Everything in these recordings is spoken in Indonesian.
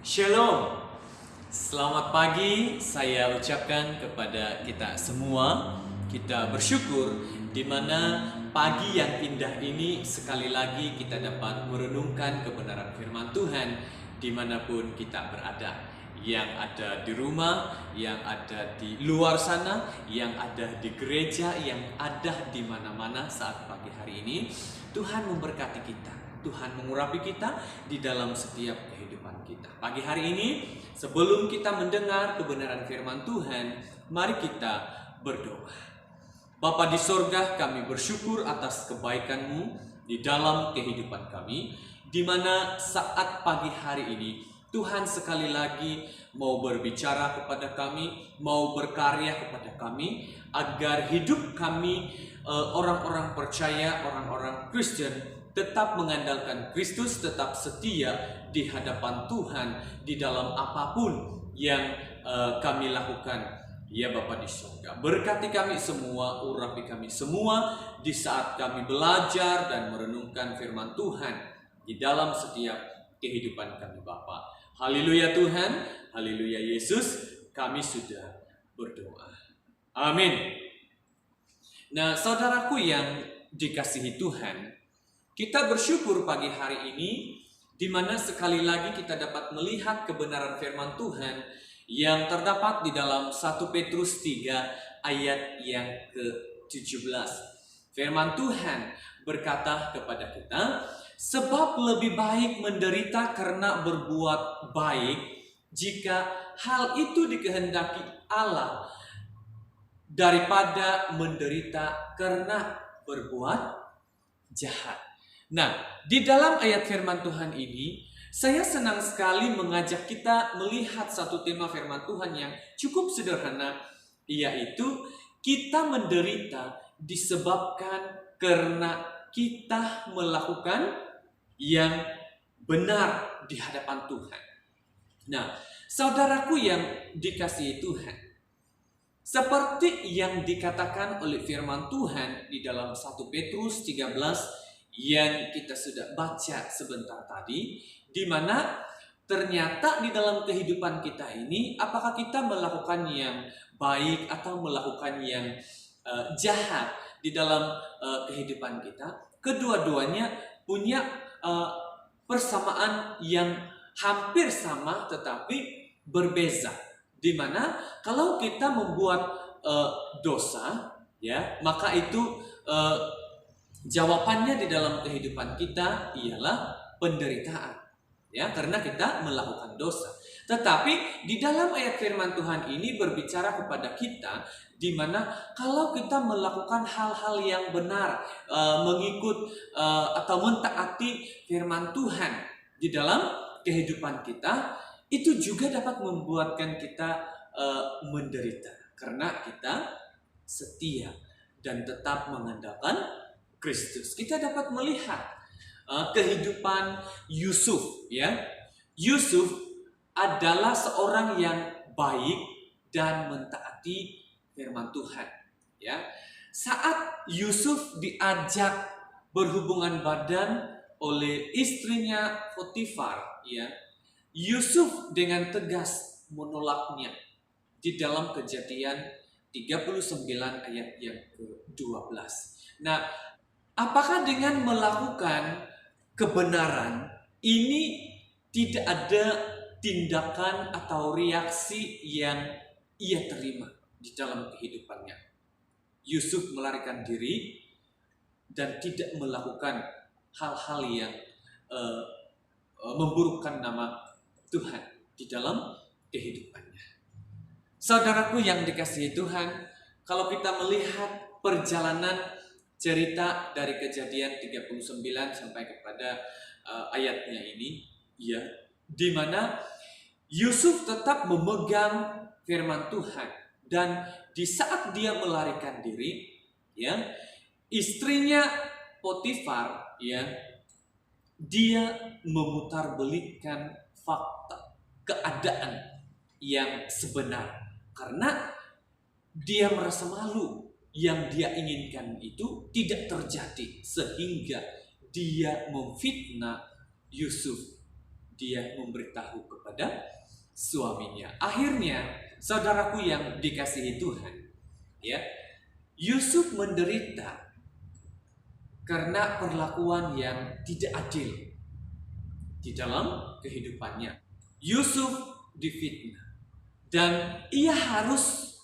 Shalom, selamat pagi saya ucapkan kepada kita semua. Kita bersyukur di mana pagi yang indah ini sekali lagi kita dapat merenungkan kebenaran firman Tuhan dimanapun kita berada. Yang ada di rumah, yang ada di luar sana, yang ada di gereja, yang ada di mana-mana saat pagi hari ini. Tuhan memberkati kita. Tuhan mengurapi kita di dalam setiap kehidupan kita. Pagi hari ini, sebelum kita mendengar kebenaran firman Tuhan, mari kita berdoa. Bapa di sorga, kami bersyukur atas kebaikan-Mu di dalam kehidupan kami, di mana saat pagi hari ini, Tuhan sekali lagi mau berbicara kepada kami, mau berkarya kepada kami, agar hidup kami, orang-orang percaya, orang-orang Kristen, tetap mengandalkan Kristus, tetap setia di hadapan Tuhan di dalam apapun yang kami lakukan. Ya Bapa di surga, berkati kami semua, urapi kami semua di saat kami belajar dan merenungkan firman Tuhan di dalam setiap kehidupan kami Bapa. Haleluya Tuhan, haleluya Yesus, kami sudah berdoa. Amin. Nah, saudaraku yang dikasihi Tuhan, kita bersyukur pagi hari ini di mana sekali lagi kita dapat melihat kebenaran firman Tuhan yang terdapat di dalam 1 Petrus 3 ayat yang ke-17. Firman Tuhan berkata kepada kita, sebab lebih baik menderita karena berbuat baik jika hal itu dikehendaki Allah daripada menderita karena berbuat jahat. Nah, di dalam ayat firman Tuhan ini, saya senang sekali mengajak kita melihat satu tema firman Tuhan yang cukup sederhana, yaitu kita menderita disebabkan karena kita melakukan yang benar di hadapan Tuhan. Nah, saudaraku yang dikasihi Tuhan, seperti yang dikatakan oleh firman Tuhan di dalam 1 Petrus 13 yang kita sudah baca sebentar tadi, di mana ternyata di dalam kehidupan kita ini, apakah kita melakukan yang baik atau melakukan yang jahat di dalam kehidupan kita, kedua-duanya punya persamaan yang hampir sama tetapi berbeza. Di mana kalau kita membuat dosa, ya, maka itu jawabannya di dalam kehidupan kita ialah penderitaan, ya, karena kita melakukan dosa. Tetapi di dalam ayat firman Tuhan ini berbicara kepada kita di mana kalau kita melakukan hal-hal yang benar, mengikut atau mentaati firman Tuhan di dalam kehidupan kita, itu juga dapat membuatkan kita menderita karena kita setia dan tetap mengandalkan Kristus. Kita dapat melihat kehidupan Yusuf, ya. Yusuf adalah seorang yang baik dan mentaati firman Tuhan, ya. Saat Yusuf diajak berhubungan badan oleh istrinya Potifar, ya, Yusuf dengan tegas menolaknya di dalam Kejadian 39 ayat yang ke-12. Nah, apakah dengan melakukan kebenaran ini tidak ada tindakan atau reaksi yang ia terima di dalam kehidupannya? Yusuf melarikan diri dan tidak melakukan hal-hal yang memburukkan nama Tuhan di dalam kehidupannya. Saudaraku yang dikasihi Tuhan, kalau kita melihat perjalanan cerita dari Kejadian 39 sampai kepada ayatnya ini, ya, di mana Yusuf tetap memegang firman Tuhan dan di saat dia melarikan diri, ya, istrinya Potifar, ya, dia memutarbalikkan fakta keadaan yang sebenar karena dia merasa malu. Yang dia inginkan itu tidak terjadi sehingga dia memfitnah Yusuf dia memberitahu kepada suaminya. Akhirnya, saudaraku yang dikasihi Tuhan, ya, Yusuf menderita karena perlakuan yang tidak adil di dalam kehidupannya. Yusuf difitnah dan ia harus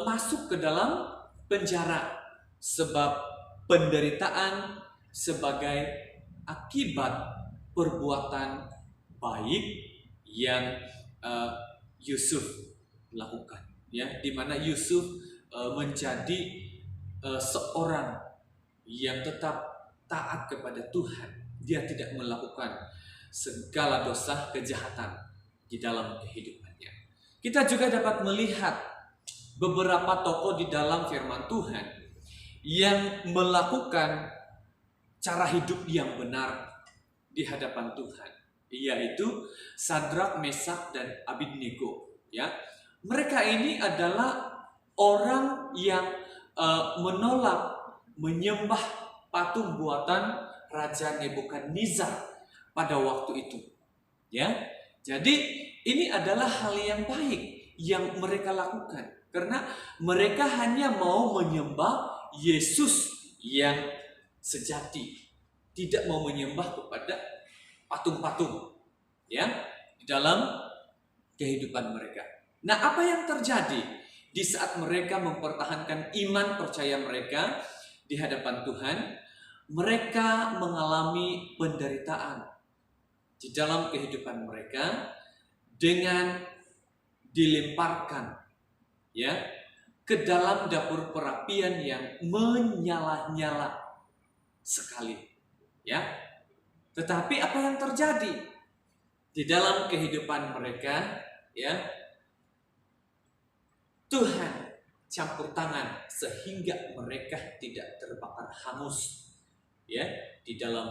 masuk ke dalam penjara sebab penderitaan sebagai akibat perbuatan baik yang Yusuf lakukan, ya, di mana Yusuf menjadi seorang yang tetap taat kepada Tuhan. Dia tidak melakukan segala dosa kejahatan di dalam kehidupannya. Kita juga dapat melihat beberapa tokoh di dalam firman Tuhan yang melakukan cara hidup yang benar di hadapan Tuhan, yaitu Sadrak, Mesak, dan Abednego. Ya, mereka ini adalah orang yang menolak menyembah patung buatan Raja Nebukadnezar pada waktu itu. Ya, jadi ini adalah hal yang baik yang mereka lakukan karena mereka hanya mau menyembah Yesus yang sejati, tidak mau menyembah kepada patung-patung, ya, di dalam kehidupan mereka. Nah, apa yang terjadi di saat mereka mempertahankan iman percaya mereka di hadapan Tuhan? Mereka mengalami penderitaan di dalam kehidupan mereka dengan dilemparkan, ya, ke dalam dapur perapian yang menyala-nyala sekali, ya. Tetapi apa yang terjadi di dalam kehidupan mereka, ya? Tuhan campur tangan sehingga mereka tidak terbakar hangus, ya, di dalam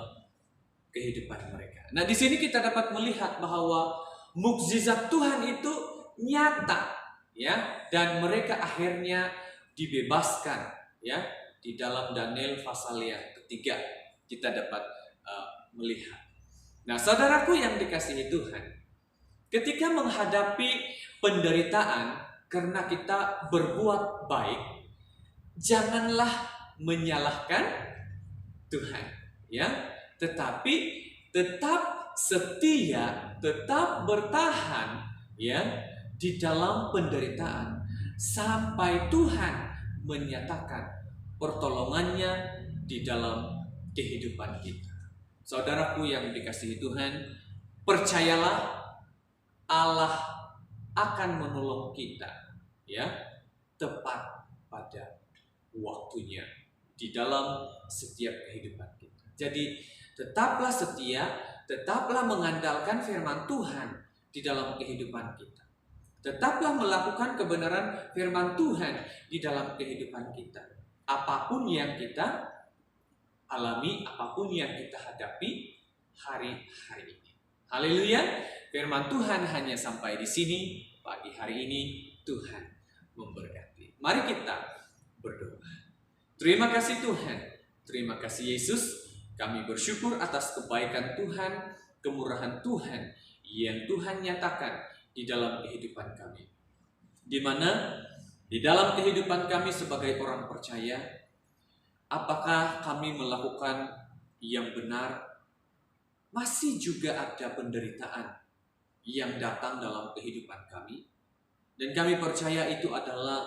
kehidupan mereka. Nah, di sini kita dapat melihat bahwa mukjizat Tuhan itu nyata, ya, dan mereka akhirnya dibebaskan, ya, di dalam Daniel pasal yang ketiga kita dapat melihat. Nah, saudaraku yang dikasihi Tuhan, ketika menghadapi penderitaan karena kita berbuat baik, janganlah menyalahkan Tuhan, ya, tetapi tetap setia, tetap bertahan, ya, di dalam penderitaan sampai Tuhan menyatakan pertolongannya di dalam kehidupan kita. Saudaraku yang dikasihi Tuhan, percayalah Allah akan menolong kita, ya, tepat pada waktunya di dalam setiap kehidupan kita. Jadi tetaplah setia, tetaplah mengandalkan firman Tuhan di dalam kehidupan kita. Tetaplah melakukan kebenaran firman Tuhan di dalam kehidupan kita. Apapun yang kita alami, apapun yang kita hadapi hari-hari ini. Haleluya. Firman Tuhan hanya sampai di sini pagi hari ini. Tuhan memberkati. Mari kita berdoa. Terima kasih Tuhan. Terima kasih Yesus. Kami bersyukur atas kebaikan Tuhan, kemurahan Tuhan yang Tuhan nyatakan di dalam kehidupan kami. Di mana di dalam kehidupan kami sebagai orang percaya, apakah kami melakukan yang benar? Masih juga ada penderitaan yang datang dalam kehidupan kami. Dan kami percaya itu adalah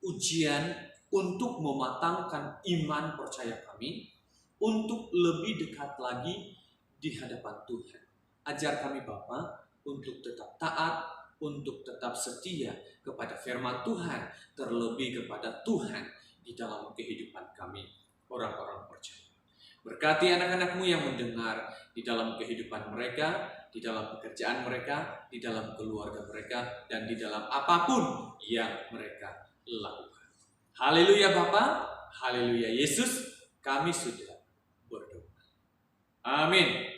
ujian untuk mematangkan iman percaya kami, untuk lebih dekat lagi di hadapan Tuhan. Ajar kami Bapa untuk tetap taat, untuk tetap setia kepada firman Tuhan, terlebih kepada Tuhan di dalam kehidupan kami, orang-orang percaya. Berkati anak-anak-Mu yang mendengar di dalam kehidupan mereka, di dalam pekerjaan mereka, di dalam keluarga mereka, dan di dalam apapun yang mereka lakukan. Haleluya Bapa, haleluya Yesus, kami sudah berdoa. Amin.